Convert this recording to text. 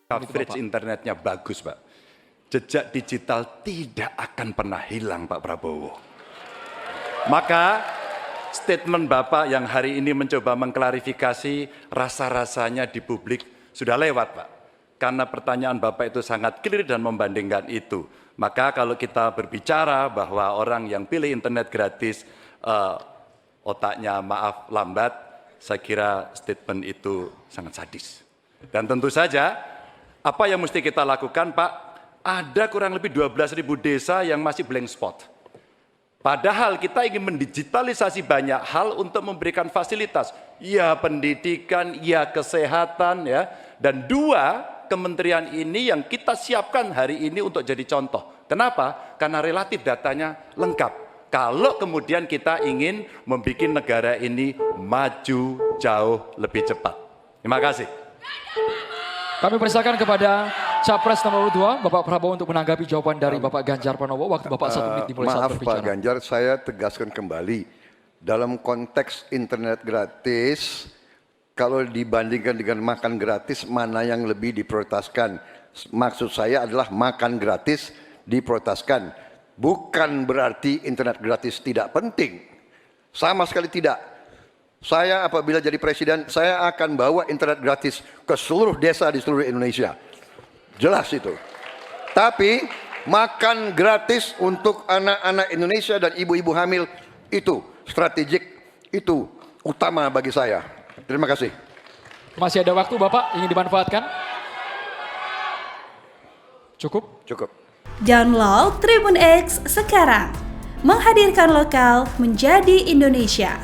Coverage internetnya bagus, Pak. Jejak digital tidak akan pernah hilang, Pak Prabowo. Maka statement Bapak yang hari ini mencoba mengklarifikasi rasa-rasanya di publik sudah lewat, Pak. Karena pertanyaan Bapak itu sangat clear dan membandingkan itu. Maka kalau kita berbicara bahwa orang yang pilih internet gratis otaknya maaf lambat, saya kira statement itu sangat sadis. Dan tentu saja apa yang mesti kita lakukan, Pak? Ada kurang lebih 12.000 desa yang masih blank spot. Padahal kita ingin mendigitalisasi banyak hal untuk memberikan fasilitas. Ya pendidikan, ya kesehatan, ya. Dan dua kementerian ini yang kita siapkan hari ini untuk jadi contoh. Kenapa? Karena relatif datanya lengkap. Kalau kemudian kita ingin membuat negara ini maju jauh lebih cepat. Terima kasih. Kami persilakan kepada Capres nomor 2, Bapak Prabowo untuk menanggapi jawaban dari Bapak Ganjar Pranowo. Waktu Bapak 1 menit dimulai saat berbicara. Maaf Pak Ganjar, saya tegaskan kembali. Dalam konteks internet gratis, kalau dibandingkan dengan makan gratis, mana yang lebih diprioritaskan? Maksud saya adalah makan gratis diprioritaskan. Bukan berarti internet gratis tidak penting. Sama sekali tidak. Saya apabila jadi presiden, saya akan bawa internet gratis ke seluruh desa di seluruh Indonesia. Jelas itu. Tapi makan gratis untuk anak-anak Indonesia dan ibu-ibu hamil itu strategik, itu utama bagi saya. Terima kasih. Masih ada waktu Bapak, ingin dimanfaatkan? Cukup? Cukup. Download Tribun X sekarang. Menghadirkan lokal menjadi Indonesia.